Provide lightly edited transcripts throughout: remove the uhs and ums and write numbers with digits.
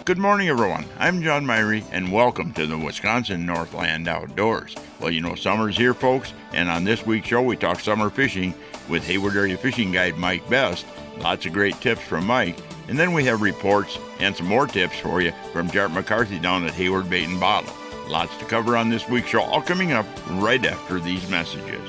Good morning, everyone. I'm John Myrie, and welcome to the Wisconsin Northland Outdoors. Well, you know, summer's here, folks, and on this week's show, we talk summer fishing with Hayward area fishing guide Mike Best. Lots of great tips from Mike, and then we have reports and some more tips for you from Jarrett McCarthy down at Hayward Bait and Bottle. Lots to cover on this week's show, all coming up right after these messages.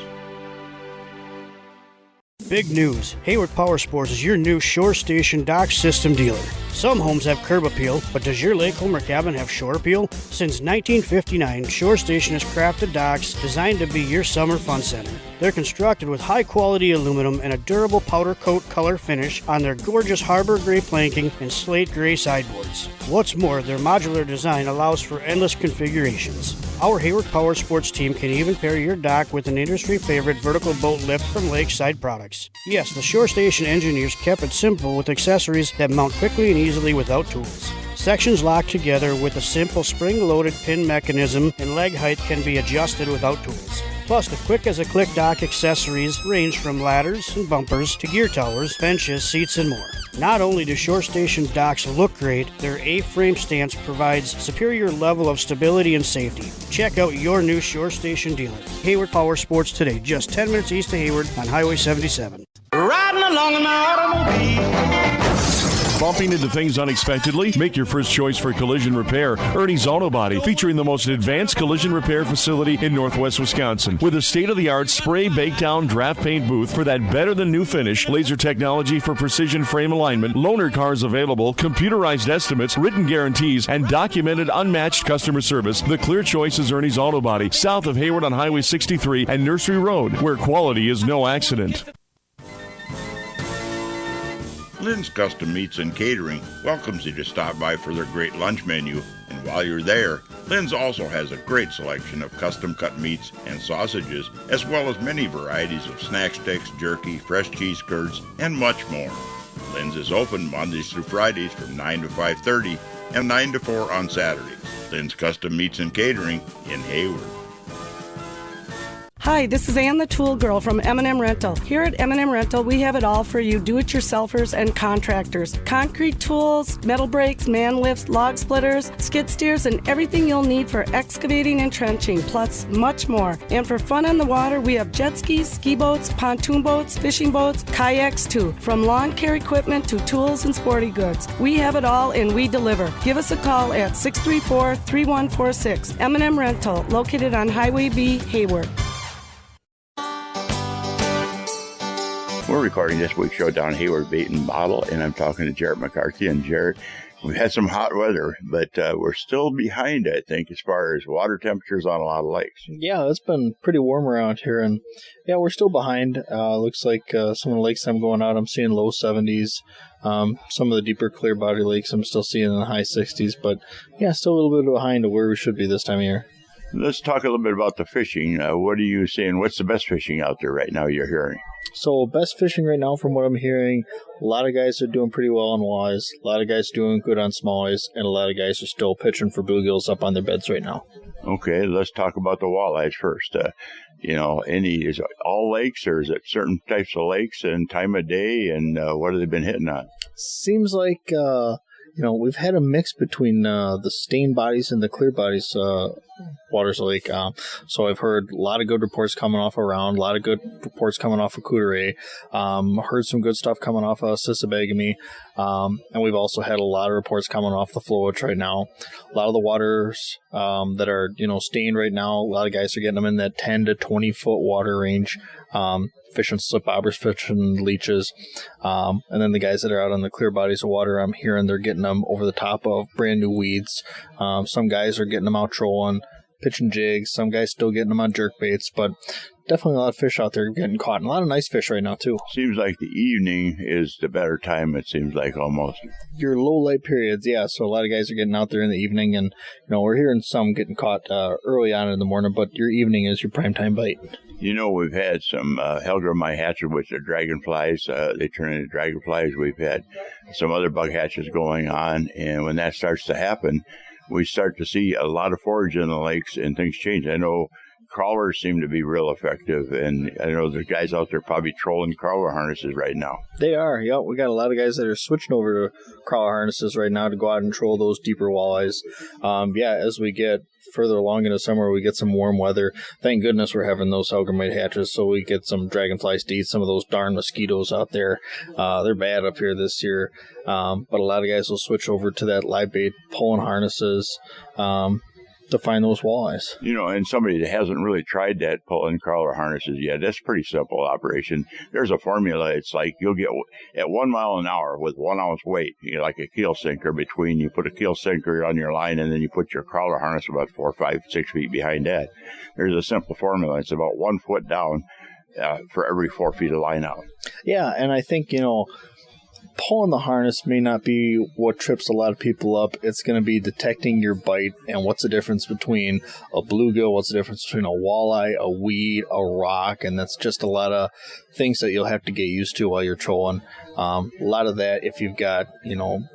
Big news. Hayward Power Sports is your new shore station dock system dealer. Some homes have curb appeal, but does your lake home or cabin have shore appeal? Since 1959, Shore Station has crafted docks designed to be your summer fun center. They're constructed with high-quality aluminum and a durable powder coat color finish on their gorgeous harbor gray planking and slate gray sideboards. What's more, their modular design allows for endless configurations. Our Hayward Power Sports team can even pair your dock with an industry-favorite vertical boat lift from Lakeside Products. Yes, the Shore Station engineers kept it simple with accessories that mount quickly and easily without tools. Sections lock together with a simple spring-loaded pin mechanism, and leg height can be adjusted without tools. Plus, the quick-as-a-click dock accessories range from ladders and bumpers to gear towers, benches, seats, and more. Not only do Shore Station docks look great, their A-frame stance provides superior level of stability and safety. Check out your new Shore Station dealer, Hayward Power Sports, today, just 10 minutes east of Hayward on Highway 77. Riding along in my automobile. Bumping into things unexpectedly? Make your first choice for collision repair. Ernie's Auto Body, featuring the most advanced collision repair facility in Northwest Wisconsin. With a state-of-the-art spray, bake-down, draft paint booth for that better-than-new finish, laser technology for precision frame alignment, loaner cars available, computerized estimates, written guarantees, and documented unmatched customer service, the clear choice is Ernie's Auto Body, south of Hayward on Highway 63 and Nursery Road, where quality is no accident. Lynn's Custom Meats and Catering welcomes you to stop by for their great lunch menu. And while you're there, Lynn's also has a great selection of custom-cut meats and sausages, as well as many varieties of snack sticks, jerky, fresh cheese curds, and much more. Lynn's is open Mondays through Fridays from 9 to 5:30 and 9 to 4 on Saturdays. Lynn's Custom Meats and Catering in Hayward. Hi, this is Ann the Tool Girl from Eminem Rental. Here at Eminem Rental, we have it all for you do-it-yourselfers and contractors. Concrete tools, metal brakes, man lifts, log splitters, skid steers, and everything you'll need for excavating and trenching, plus much more. And for fun on the water, we have jet skis, ski boats, pontoon boats, fishing boats, kayaks too. From lawn care equipment to tools and sporty goods. We have it all and we deliver. Give us a call at 634-3146. Eminem Rental, located on Highway B, Hayward. We're recording this week's show down Hayward Bait and Bottle, and I'm talking to Jarrett McCarthy. And Jarrett, we've had some hot weather, but we're still behind, I think, as far as water temperatures on a lot of lakes. Yeah, it's been pretty warm around here, and yeah, we're still behind. Looks like some of the lakes I'm going out, I'm seeing low 70s. Some of the deeper clear body lakes I'm still seeing in the high 60s, but yeah, still a little bit behind to where we should be this time of year. Let's talk a little bit about the fishing. What are you seeing? What's the best fishing out there right now you're hearing? So best fishing right now from what I'm hearing, a lot of guys are doing pretty well on walleyes, a lot of guys doing good on smallies, and a lot of guys are still pitching for bluegills up on their beds right now. Okay, let's talk about the walleyes first. Is it all lakes, or is it certain types of lakes and time of day, and what have they been hitting on? Seems like, we've had a mix between the stained bodies and the clear bodies waters of lake. So I've heard a lot of good reports coming off around, a lot of good reports coming off of Cooteray. Heard some good stuff coming off of Sisibagami. And we've also had a lot of reports coming off the Flowich right now. A lot of the waters that are, stained right now, a lot of guys are getting them in that 10 to 20 foot water range. Fishing slip bobbers, fishing leeches. And then the guys that are out on the clear bodies of water, I'm hearing they're getting them over the top of brand new weeds. Some guys are getting them out trolling, pitching jigs. Some guys still getting them on jerk baits, but definitely a lot of fish out there getting caught, and a lot of nice fish right now too. Seems like the evening is the better time, it seems like, almost. Your low light periods, yeah, so a lot of guys are getting out there in the evening, and we're hearing some getting caught early on in the morning, but your evening is your prime time bite. We've had some Helgramite hatches, which are dragonflies. They turn into dragonflies. We've had some other bug hatches going on, and when that starts to happen, we start to see a lot of forage in the lakes and things change. I know crawlers seem to be real effective, and I know the guys out there probably trolling crawler harnesses right now. They are, yep. We got a lot of guys that are switching over to crawler harnesses right now to go out and troll those deeper walleyes. As we get further along in the summer, we get some warm weather. Thank goodness we're having those hellgrammite hatches, so we get some dragonflies to eat some of those darn mosquitoes out there. They're bad up here this year, but a lot of guys will switch over to that live bait pulling harnesses to find those walleyes. And somebody that hasn't really tried that pulling crawler harnesses yet, that's a pretty simple operation. There's a formula. It's like you'll get at 1 mile an hour with 1 ounce weight, like a keel sinker between. You put a keel sinker on your line, and then you put your crawler harness about 4, 5, 6 feet behind that. There's a simple formula. It's about 1 foot down for every 4 feet of line out. Yeah, and I think, pulling the harness may not be what trips a lot of people up. It's going to be detecting your bite and what's the difference between a bluegill, what's the difference between a walleye, a weed, a rock, and that's just a lot of things that you'll have to get used to while you're trolling. A lot of that, if you've got,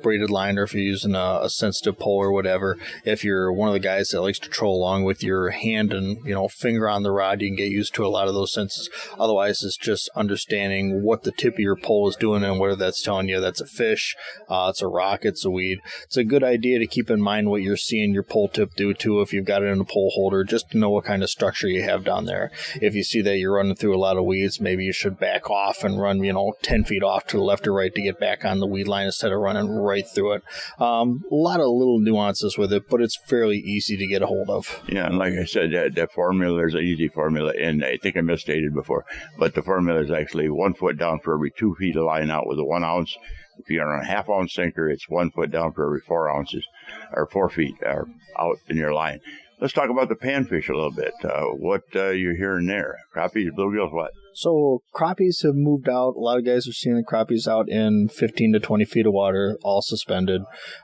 braided line, or if you're using a sensitive pole or whatever, if you're one of the guys that likes to troll along with your hand and, finger on the rod, you can get used to a lot of those senses. Otherwise, it's just understanding what the tip of your pole is doing and whether that's telling you that's a fish, it's a rock, it's a weed. It's a good idea to keep in mind what you're seeing your pole tip do too if you've got it in a pole holder, just to know what kind of structure you have down there. If you see that you're running through a lot of weeds, maybe you should back off and run, 10 feet off to the left or right to get back on the weed line instead of running right through it. A lot of little nuances with it, but it's fairly easy to get a hold of. Yeah, and like I said, that formula is an easy formula, and I think I misstated before, but the formula is actually 1 foot down for every 2 feet of line out with a 1 ounce. If you're on a half-ounce sinker, it's 1 foot down for every 4 ounces, or 4 feet out in your line. Let's talk about the panfish a little bit. What you're hearing there? Crappie, bluegills, what? So crappies have moved out. A lot of guys are seeing the crappies out in 15 to 20 feet of water, all suspended.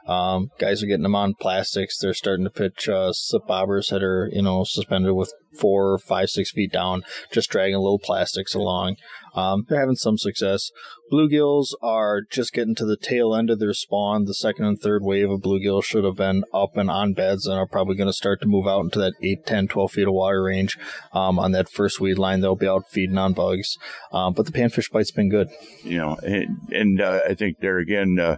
Guys are getting them on plastics. They're starting to pitch slip bobbers that are, suspended with 4, 5, 6 feet down, just dragging little plastics along. They're having some success. Bluegills are just getting to the tail end of their spawn. The second and third wave of bluegill should have been up and on beds and are probably going to start to move out into that 8, 10, 12 feet of water range. On that first weed line, they'll be out feeding on bugs. But the panfish bite's been good. And I think there again,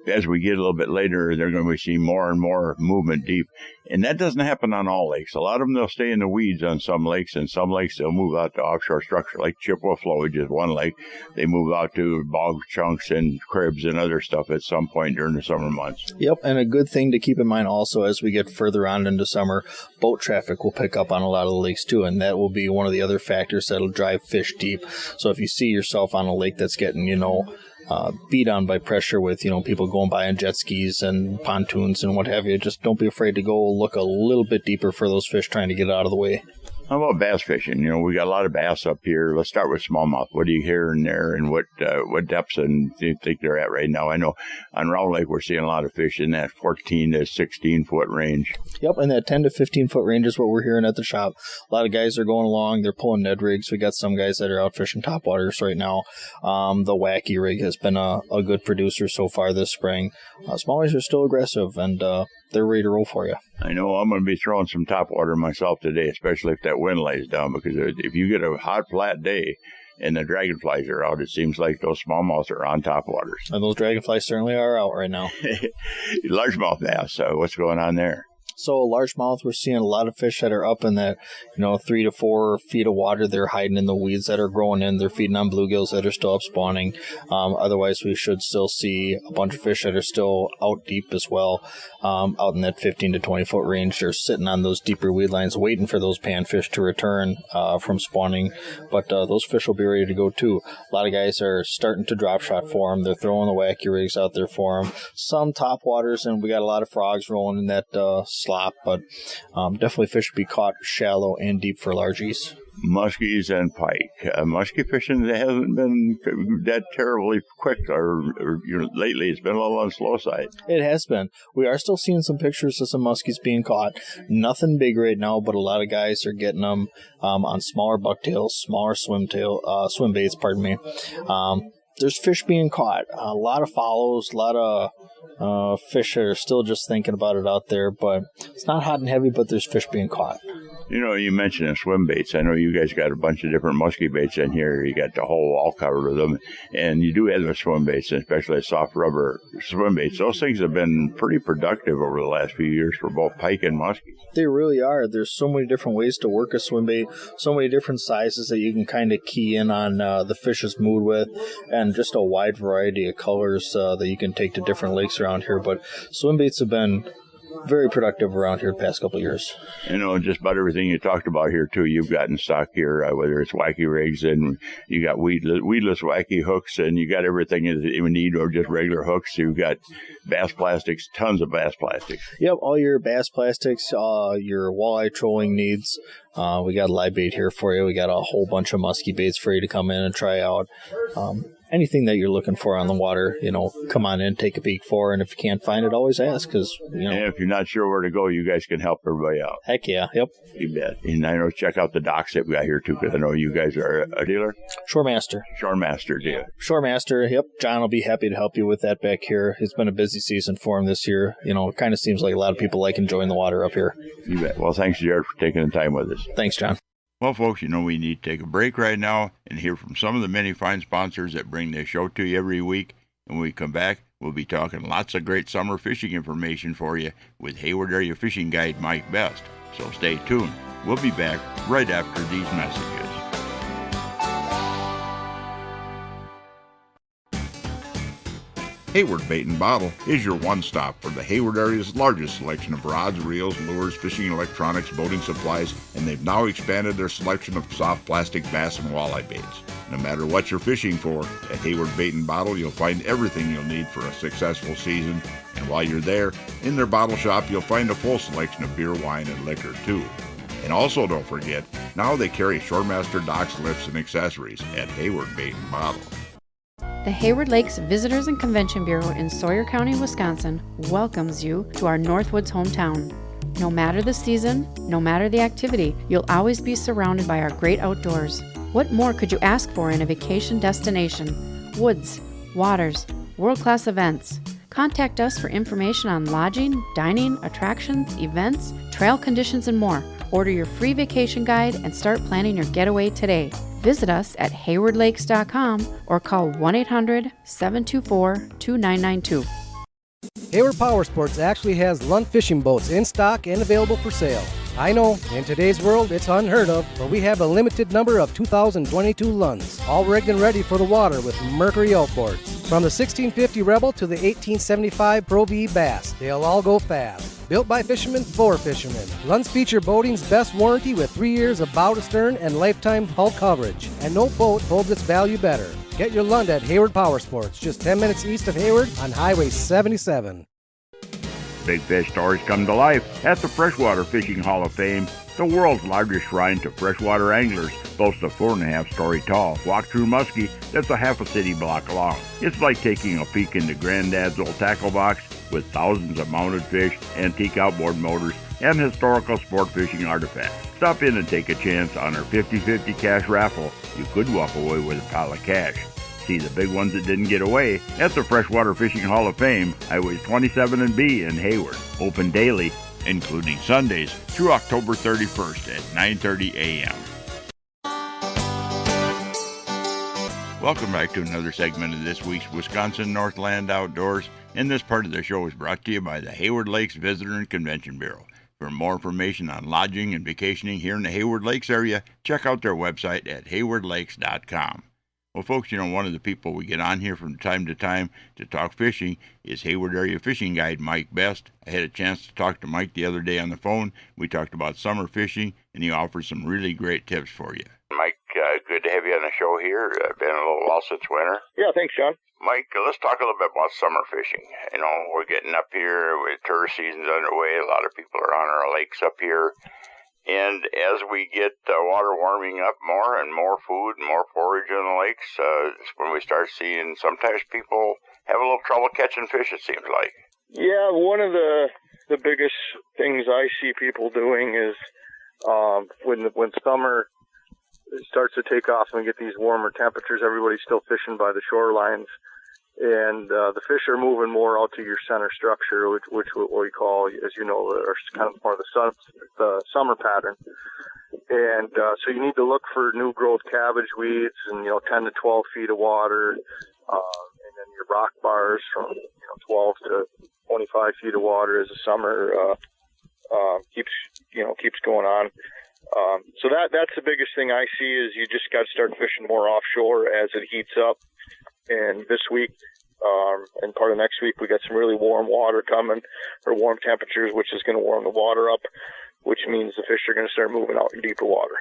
as we get a little bit later, they're going to see more and more movement deep. And that doesn't happen on all lakes. A lot of them, they'll stay in the weeds on some lakes, and some lakes they'll move out to offshore structure, like Chippewa Flowage is one lake. They move out to bog chunks and cribs and other stuff at some point during the summer months. Yep, and a good thing to keep in mind also as we get further on into summer, boat traffic will pick up on a lot of the lakes too, and that will be one of the other factors that'll drive fish deep. So if you see yourself on a lake that's getting, beat on by pressure with, people going by on jet skis and pontoons and what have you, just don't be afraid to go look a little bit deeper for those fish trying to get out of the way. How about bass fishing? We got a lot of bass up here. Let's start with smallmouth. What do you hear in there, and what depths and do you think they're at right now? I know on Round Lake we're seeing a lot of fish in that 14 to 16 foot range. Yep, and that 10 to 15 foot range is what we're hearing at the shop. A lot of guys are going along. They're pulling Ned rigs. We got some guys that are out fishing topwaters right now. The Wacky rig has been a good producer so far this spring. Smallies are still aggressive, and they're ready to roll for you. I know I'm going to be throwing some topwater myself today, especially if that wind lays down, because if you get a hot, flat day and the dragonflies are out, it seems like those smallmouths are on topwaters. And those dragonflies certainly are out right now. Largemouth bass, what's going on there? So largemouth, we're seeing a lot of fish that are up in that, 3 to 4 feet of water. They're hiding in the weeds that are growing in. They're feeding on bluegills that are still up spawning. Otherwise, we should still see a bunch of fish that are still out deep as well, out in that 15 to 20 foot range. They're sitting on those deeper weed lines waiting for those panfish to return from spawning. But those fish will be ready to go too. A lot of guys are starting to drop shot for them. They're throwing the Wacky rigs out there for them. Some top waters, and we got a lot of frogs rolling in that slop, but definitely fish will be caught shallow and deep for largies. Muskies and pike. Musky fishing hasn't been that terribly quick, or lately it's been a little on the slow side. It has been. We are still seeing some pictures of some muskies being caught. Nothing big right now, but a lot of guys are getting them on smaller bucktails, smaller swim baits, pardon me. There's fish being caught. A lot of follows, a lot of fish are still just thinking about it out there, but it's not hot and heavy, but there's fish being caught. You know, you mentioned the swim baits. I know you guys got a bunch of different musky baits in here. You got the whole wall covered with them. And you do have the swim baits, especially soft rubber swim baits. Those things have been pretty productive over the last few years for both pike and muskie. They really are. There's so many different ways to work a swim bait, so many different sizes that you can kind of key in on the fish's mood with, and just a wide variety of colors that you can take to different lakes around here. But swim baits have been very productive around here the past couple of years. You know, just about everything you talked about here, too, you've got in stock here, whether it's wacky rigs and you got weedless wacky hooks, and you got everything that you need, or just regular hooks. You've got bass plastics, tons of bass plastics. Yep, all your bass plastics, your walleye trolling needs. We got live bait here for you. We got a whole bunch of musky baits for you to come in and try out. Anything that you're looking for on the water, come on in, take a peek for, and if you can't find it, always ask, because, And if you're not sure where to go, you guys can help everybody out. Heck yeah, yep. You bet. And I know, check out the docks that we got here, too, because I know you guys are a dealer. Shoremaster. Shoremaster deal. Shoremaster, yep. John will be happy to help you with that back here. It's been a busy season for him this year. It kind of seems like a lot of people like enjoying the water up here. You bet. Well, thanks, Jarrett, for taking the time with us. Thanks, John. Well, folks, we need to take a break right now and hear from some of the many fine sponsors that bring this show to you every week. And when we come back, we'll be talking lots of great summer fishing information for you with Hayward Area Fishing Guide Mike Best. So stay tuned. We'll be back right after these messages. Hayward Bait and Bottle is your one-stop for the Hayward area's largest selection of rods, reels, lures, fishing electronics, boating supplies, and they've now expanded their selection of soft plastic bass and walleye baits. No matter what you're fishing for, at Hayward Bait and Bottle you'll find everything you'll need for a successful season, and while you're there, in their bottle shop you'll find a full selection of beer, wine, and liquor too. And also don't forget, now they carry Shoremaster docks, lifts, and accessories at Hayward Bait and Bottle. The Hayward Lakes Visitors and Convention Bureau in Sawyer County, Wisconsin welcomes you to our Northwoods hometown. No matter the season, no matter the activity, you'll always be surrounded by our great outdoors. What more could you ask for in a vacation destination? Woods, waters, world-class events. Contact us for information on lodging, dining, attractions, events, trail conditions, and more. Order your free vacation guide and start planning your getaway today. Visit us at haywardlakes.com or call 1-800-724-2992. Hayward Power Sports actually has Lund fishing boats in stock and available for sale. I know, in today's world, it's unheard of, but we have a limited number of 2022 Lunds, all rigged and ready for the water with Mercury outboards. From the 1650 Rebel to the 1875 Pro V Bass, they'll all go fast. Built by fishermen for fishermen. Lunds feature boating's best warranty with 3 years of bow to stern and lifetime hull coverage. And no boat holds its value better. Get your Lund at Hayward Power Sports, just 10 minutes east of Hayward on Highway 77. Big fish stories come to life at the Freshwater Fishing Hall of Fame. The world's largest shrine to freshwater anglers boasts a 4.5-story tall walk-through muskie that's a half a city block long. It's like taking a peek into Granddad's old tackle box with thousands of mounted fish, antique outboard motors, and historical sport fishing artifacts. Stop in and take a chance on our 50-50 cash raffle. You could walk away with a pile of cash. See the big ones that didn't get away at the Freshwater Fishing Hall of Fame, Highways 27 and B in Hayward. Open daily, including Sundays, through October 31st at 9:30 a.m. Welcome back to another segment of this week's Wisconsin Northland Outdoors, and this part of the show is brought to you by the Hayward Lakes Visitor and Convention Bureau. For more information on lodging and vacationing here in the Hayward Lakes area, check out their website at haywardlakes.com. Well, folks, one of the people we get on here from time to time to talk fishing is Hayward Area Fishing Guide Mike Best. I had a chance to talk to Mike the other day on the phone. We talked about summer fishing, and he offers some really great tips for you. Mike, good to have you on the show here. Been a little while since winter. Yeah, thanks, John. Mike, let's talk a little bit about summer fishing. We're getting up here with tourist season's underway. A lot of people are on our lakes up here. And as we get water warming up more and more food and more forage in the lakes, it's when we start seeing sometimes people have a little trouble catching fish, it seems like. Yeah, one of the biggest things I see people doing is when summer starts to take off and we get these warmer temperatures, everybody's still fishing by the shorelines, and the fish are moving more out to your center structure, which what we call, as you know, are kind of more of the summer pattern. And so you need to look for new growth cabbage weeds and 10 to 12 feet of water, and then your rock bars from 12 to 25 feet of water as the summer keeps going on. So that's the biggest thing I see is you just got to start fishing more offshore as it heats up. And this week and part of next week, we got some really warm water coming, or warm temperatures, which is going to warm the water up, which means the fish are going to start moving out in deeper water.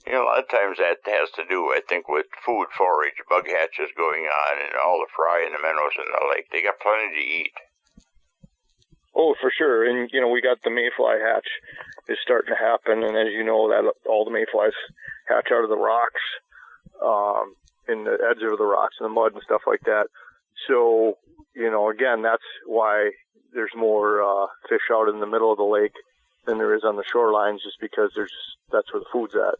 A lot of times that has to do, I think, with food forage, bug hatches going on, and all the fry and the minnows in the lake. They got plenty to eat. Oh, for sure. And, we got the mayfly hatch is starting to happen. And as you know, that all the mayflies hatch out of the rocks, in the edge of the rocks and the mud and stuff like that. So, again, that's why there's more fish out in the middle of the lake than there is on the shorelines, just because that's where the food's at.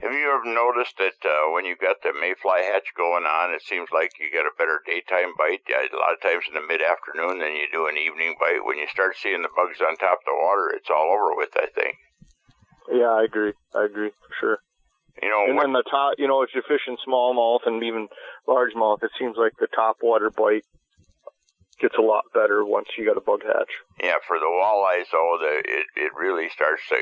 Have you ever noticed that when you got the mayfly hatch going on, it seems like you get a better daytime bite a lot of times in the mid-afternoon than you do an evening bite? When you start seeing the bugs on top of the water, it's all over with, I think. Yeah, I agree, for sure. And then the top, if you're fishing smallmouth and even largemouth, it seems like the top water bite gets a lot better once you got a bug hatch. Yeah, for the walleyes, though, it really starts to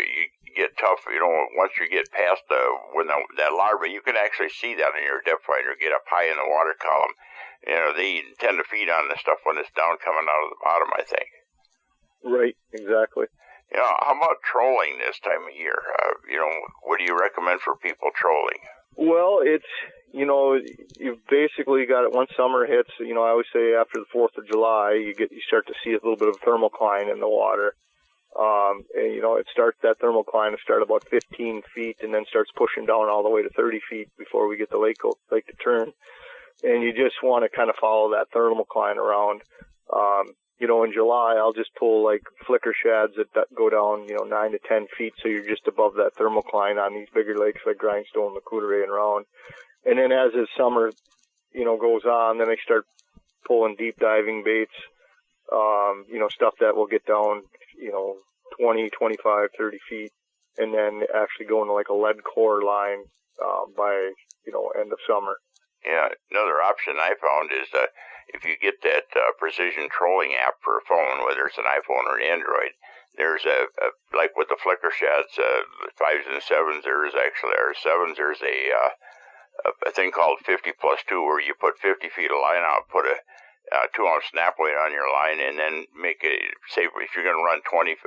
get tough. Once you get past that larva, you can actually see that in your depth finder, get up high in the water column. They tend to feed on the stuff when it's down coming out of the bottom, I think. Right, exactly. How about trolling this time of year? What do you recommend for people trolling? Well, it's, you've basically got it once summer hits. I always say after the 4th of July, you start to see a little bit of thermocline in the water. And, that thermocline to start about 15 feet and then starts pushing down all the way to 30 feet before we get the lake to turn. And you just want to kind of follow that thermocline around. In July, I'll just pull like flicker shads that go down, 9 to 10 feet. So you're just above that thermocline on these bigger lakes like Grindstone, Lacoudray, and Round. And then as the summer, goes on, then I start pulling deep diving baits, stuff that will get down, 20, 25, 30 feet. And then actually go into like a lead core line, by, end of summer. Yeah, another option I found is if you get that precision trolling app for a phone, whether it's an iPhone or an Android, there's like with the flicker shads, 5s and 7s, there's 7s, there's a thing called 50+2 where you put 50 feet of line out, put a 2-ounce snap weight on your line, and then make say if you're going to run 20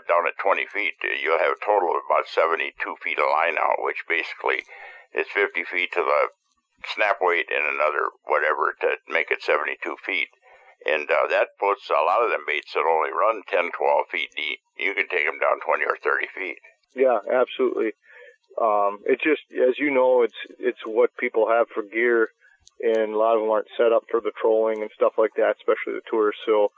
down at 20 feet, you'll have a total of about 72 feet of line out, which basically is 50 feet to the snap weight and another whatever to make it 72 feet. And that puts a lot of them baits that only run 10, 12 feet deep. You can take them down 20 or 30 feet. Yeah, absolutely. It just, as you know, it's what people have for gear, and a lot of them aren't set up for the trolling and stuff like that, especially the tourists. So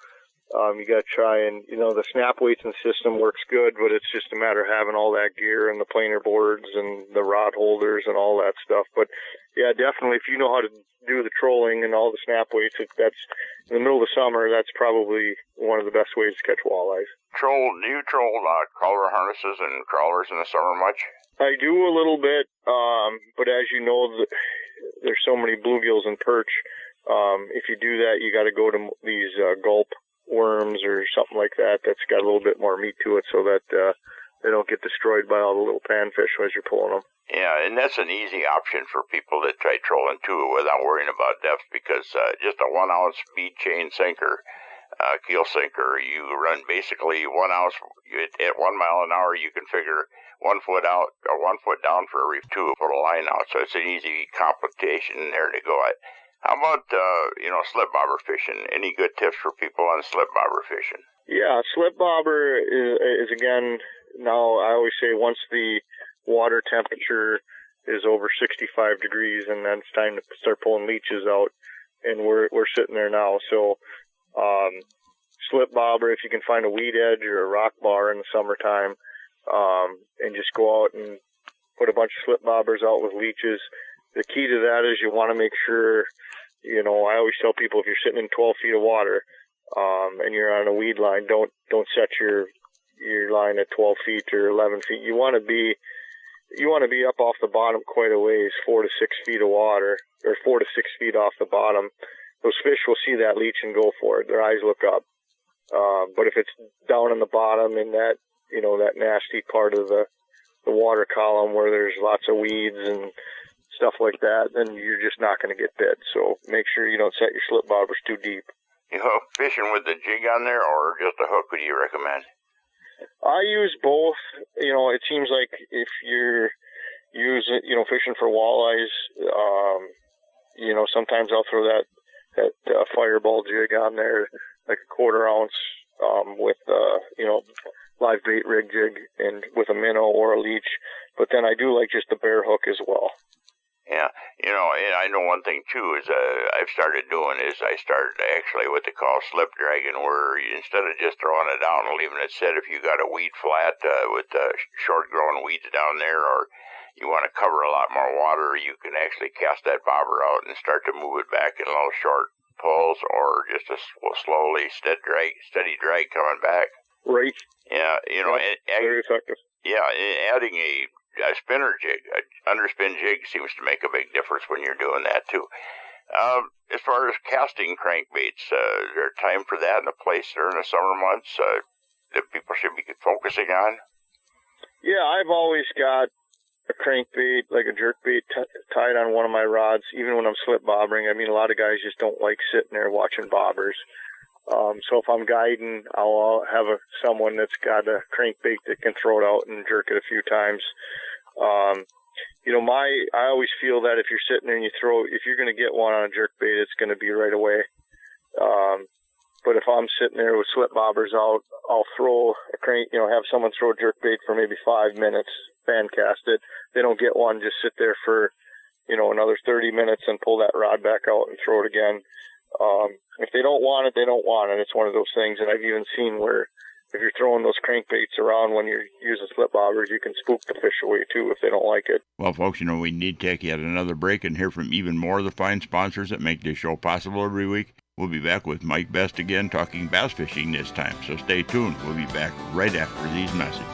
you got to try and, the snap weights and system works good, but it's just a matter of having all that gear and the planer boards and the rod holders and all that stuff. But yeah, definitely, if you know how to do the trolling and all the snap weights, that's in the middle of the summer, that's probably one of the best ways to catch walleyes. Do you troll crawler harnesses and crawlers in the summer much? I do a little bit, but as you know, there's so many bluegills and perch. If you do that, you got to go to these gulp worms or something like that. That's got a little bit more meat to it, so that they don't get destroyed by all the little panfish as you're pulling them. Yeah, and that's an easy option for people that try trolling too without worrying about depth, because just a 1-ounce bead chain sinker, keel sinker, you run basically 1 ounce at 1 mile an hour. You can figure 1 foot out or 1 foot down for every 2 foot of line out. So it's an easy computation there to go at. How about, slip bobber fishing? Any good tips for people on slip bobber fishing? Yeah, slip bobber is again, now I always say once the water temperature is over 65 degrees, and then it's time to start pulling leeches out, and we're sitting there now. So slip bobber, if you can find a weed edge or a rock bar in the summertime, and just go out and put a bunch of slip bobbers out with leeches. The key to that is you want to make sure You know, I always tell people if you're sitting in 12 feet of water, and you're on a weed line, don't set your line at 12 feet or 11 feet. You want to be up off the bottom quite a ways, 4 to 6 feet of water, or 4 to 6 feet off the bottom. Those fish will see that leech and go for it. Their eyes look up. But if it's down on the bottom in that, you know, that nasty part of the water column where there's lots of weeds and stuff like that, then you're just not going to get bit. So make sure you don't set your slip bobbers too deep. You hook fishing with the jig on there or just a hook, would you recommend? I use both. You know, it seems like if you're using, you know, fishing for walleyes, you know, sometimes I'll throw that fireball jig on there, like a 1/4 ounce, with, you know, live bait rig jig and with a minnow or a leech. But then I do like just the bare hook as well. Yeah, you know, and I know one thing too is I've started doing is I started actually what they call slip dragging, where instead of just throwing it down and leaving it sit, if you got a weed flat with short growing weeds down there, or you want to cover a lot more water, you can actually cast that bobber out and start to move it back in little short pulls, or just a slowly steady drag coming back. Right. Yeah, you know, very effective. Yeah, adding a spinner jig, an underspin jig, seems to make a big difference when you're doing that too. As far as casting crankbaits, is there a time for that and a place during the summer months that people should be focusing on? Yeah, I've always got a crankbait, like a jerkbait, tied on one of my rods, even when I'm slip bobbering. I mean, a lot of guys just don't like sitting there watching bobbers. So if I'm guiding, I'll have someone that's got a crankbait that can throw it out and jerk it a few times. You know, I always feel that if you're sitting there and if you're going to get one on a jerkbait, it's going to be right away. But if I'm sitting there with slip bobbers out, I'll throw a crank, you know, have someone throw a jerkbait for maybe 5 minutes, fan cast it. They don't get one, just sit there for, you know, another 30 minutes and pull that rod back out and throw it again. If they don't want it, they don't want it. It's one of those things. And I've even seen where if you're throwing those crankbaits around when you're using slip bobbers, you can spook the fish away too if they don't like it. Well, folks, you know, we need to take yet another break and hear from even more of the fine sponsors that make this show possible every week. We'll be back with Mike Best again, talking bass fishing this time. So stay tuned. We'll be back right after these messages.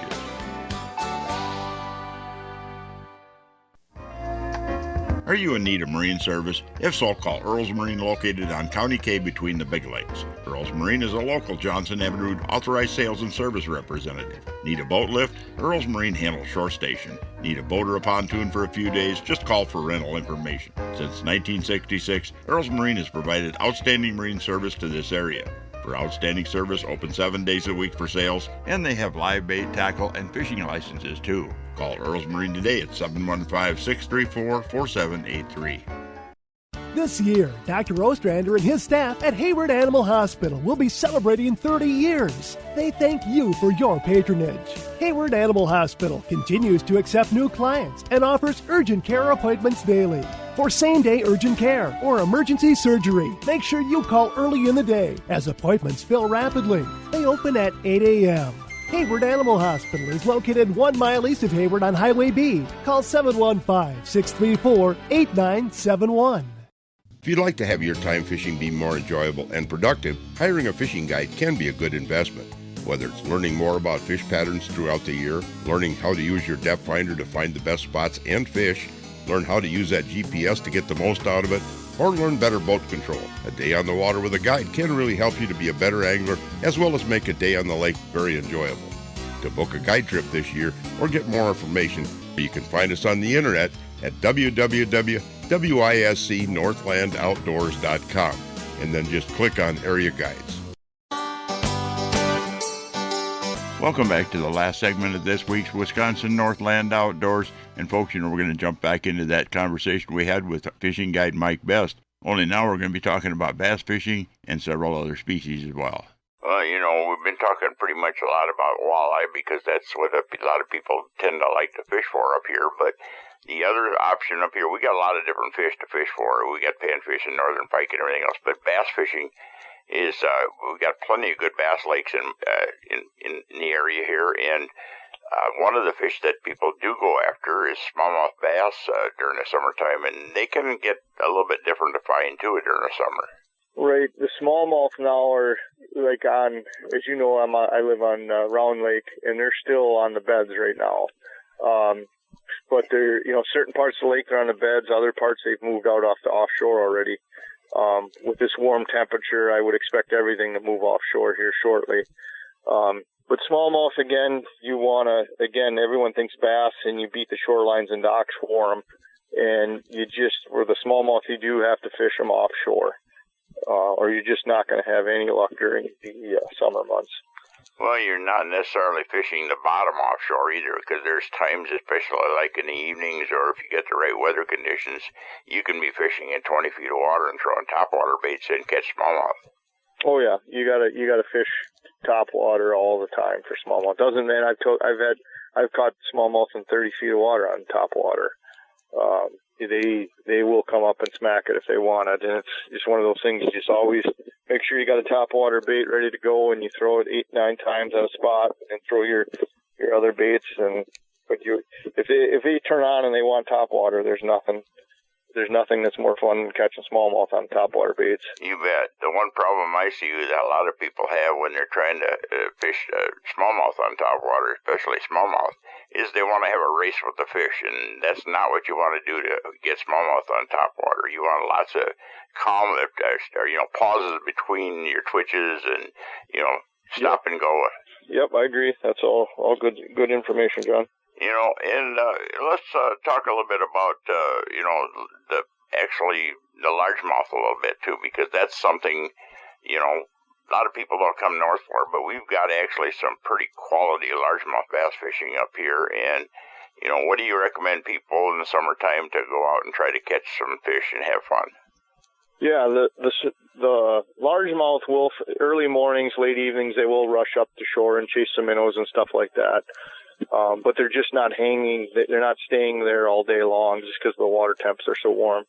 Are you in need of marine service? If so, call Earl's Marine, located on County K between the Big Lakes. Earl's Marine is a local Johnson Avenue authorized sales and service representative. Need a boat lift? Earl's Marine handles shore station. Need a boat or a pontoon for a few days? Just call for rental information. Since 1966, Earl's Marine has provided outstanding marine service to this area. For outstanding service, open 7 days a week for sales, and they have live bait, tackle, and fishing licenses too. Call Earl's Marine today at 715-634-4783. This year, Dr. Ostrander and his staff at Hayward Animal Hospital will be celebrating 30 years. They thank you for your patronage. Hayward Animal Hospital continues to accept new clients and offers urgent care appointments daily. For same-day urgent care or emergency surgery, make sure you call early in the day as appointments fill rapidly. They open at 8 a.m. Hayward Animal Hospital is located 1 mile east of Hayward on Highway B. Call 715-634-8971. If you'd like to have your time fishing be more enjoyable and productive, hiring a fishing guide can be a good investment. Whether it's learning more about fish patterns throughout the year, learning how to use your depth finder to find the best spots and fish, learn how to use that GPS to get the most out of it, or learn better boat control. A day on the water with a guide can really help you to be a better angler, as well as make a day on the lake very enjoyable. To book a guide trip this year or get more information, you can find us on the internet at www.wiscnorthlandoutdoors.com, and then just click on Area Guides. Welcome back to the last segment of this week's Wisconsin Northland Outdoors. And folks, you know, we're going to jump back into that conversation we had with fishing guide Mike Best. Only now we're going to be talking about bass fishing and several other species as well. Well, you know, we've been talking pretty much a lot about walleye because that's what a lot of people tend to like to fish for up here. But the other option up here, we got a lot of different fish to fish for. We got panfish and northern pike and everything else. But bass fishing is, we've got plenty of good bass lakes in the area here. And One of the fish that people do go after is smallmouth bass during the summertime, and they can get a little bit different to find too during the summer. Right, the smallmouth now are like on, as you know, I live on Round Lake, and they're still on the beds right now. But they're, certain parts of the lake are on the beds, other parts they've moved out off the offshore already. With this warm temperature, I would expect everything to move offshore here shortly. But smallmouth, again, everyone thinks bass, and you beat the shorelines and docks for them. And for the smallmouth, you do have to fish them offshore. Or you're just not going to have any luck during the summer months. Well, you're not necessarily fishing the bottom offshore either, because there's times, especially like in the evenings, or if you get the right weather conditions, you can be fishing in 20 feet of water and throwing topwater baits and catch smallmouth. Oh yeah, you gotta fish topwater all the time for smallmouth. I've caught smallmouth in 30 feet of water on topwater. They will come up and smack it if they want it, and it's just one of those things. You just always make sure you got a topwater bait ready to go, and you throw it 8-9 times at a spot, and throw your other baits. But if they turn on and they want topwater, there's nothing that's more fun than catching smallmouth on topwater baits. You bet. The one problem I see that a lot of people have when they're trying to fish smallmouth on topwater, especially smallmouth, is they want to have a race with the fish, and that's not what you want to do to get smallmouth on topwater. You want lots of calm, pauses between your twitches, and stop and go. Yep, I agree. That's all good information, John. And let's talk a little bit about, the largemouth a little bit, too, because that's something, a lot of people don't come north for, but we've got actually some pretty quality largemouth bass fishing up here. And, what do you recommend people in the summertime to go out and try to catch some fish and have fun? Yeah, the largemouth will, early mornings, late evenings, they will rush up to shore and chase some minnows and stuff like that. But they're just not hanging. They're not staying there all day long just because the water temps are so warm.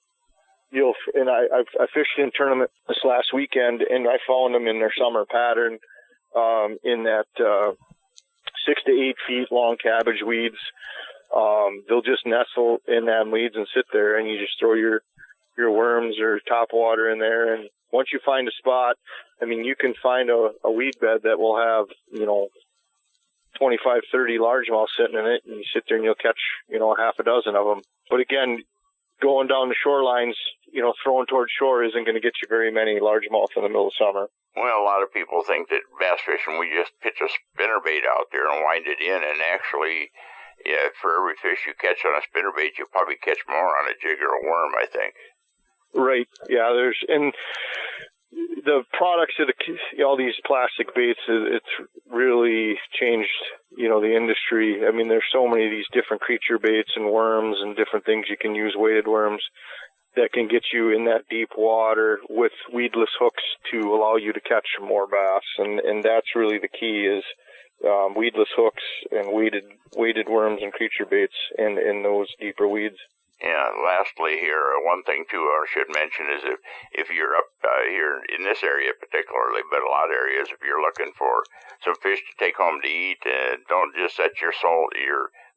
I fished in a tournament this last weekend, and I found them in their summer pattern, in that 6 to 8 feet long cabbage weeds. They'll just nestle in them weeds and sit there, and you just throw your worms or topwater in there. And once you find a spot, you can find a weed bed that will have 25, 30 largemouth sitting in it, and you sit there and you'll catch, half a dozen of them. But again, going down the shorelines, throwing towards shore isn't going to get you very many largemouth in the middle of summer. Well, a lot of people think that bass fishing, we just pitch a spinnerbait out there and wind it in, and actually, for every fish you catch on a spinnerbait, you'll probably catch more on a jig or a worm, I think. Right, yeah, and the products of all these plastic baits, it's really changed, the industry. There's so many of these different creature baits and worms and different things you can use, weighted worms, that can get you in that deep water with weedless hooks to allow you to catch more bass. And that's really the key is weedless hooks and weighted worms and creature baits in those deeper weeds. Yeah, lastly here, one thing, too, I should mention is if you're up here in this area particularly, but a lot of areas, if you're looking for some fish to take home to eat, don't just set your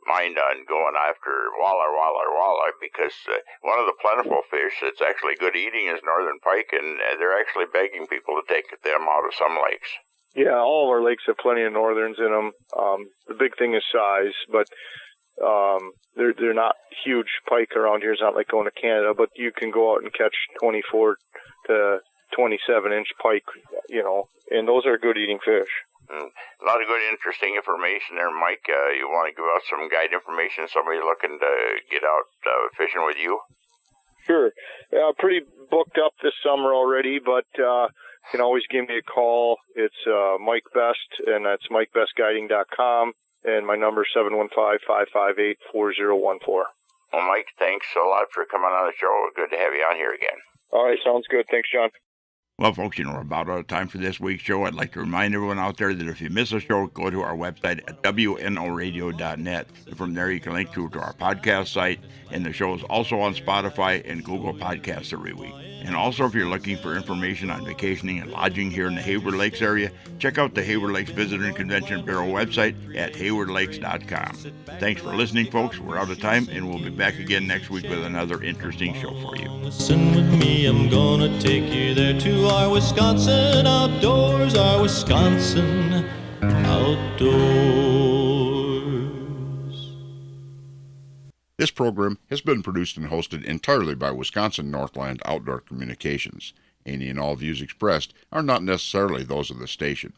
mind on going after walleye, because one of the plentiful fish that's actually good eating is northern pike, and they're actually begging people to take them out of some lakes. Yeah, all of our lakes have plenty of northerns in them. The big thing is size, but they're not huge pike around here. It's not like going to Canada, but you can go out and catch 24 to 27 inch pike, and those are good eating fish. A lot of good, interesting information there, Mike. You want to give out some guide information, somebody looking to get out fishing with you? Sure. Pretty booked up this summer already, but you can always give me a call. It's Mike Best, and that's MikeBestGuiding.com. And my number is 715-558-4014. Well, Mike, thanks a lot for coming on the show. Good to have you on here again. All right, sounds good. Thanks, John. Well, folks, we're about out of time for this week's show. I'd like to remind everyone out there that if you miss a show, go to our website at wnoradio.net. And from there, you can link to our podcast site. And the show is also on Spotify and Google Podcasts every week. And also, if you're looking for information on vacationing and lodging here in the Hayward Lakes area, check out the Hayward Lakes Visitor and Convention Bureau website at haywardlakes.com. Thanks for listening, folks. We're out of time, and we'll be back again next week with another interesting show for you. Listen with me, I'm gonna take you there to our Wisconsin outdoors, our Wisconsin outdoors. This program has been produced and hosted entirely by Wisconsin Northland Outdoor Communications. Any and all views expressed are not necessarily those of the station.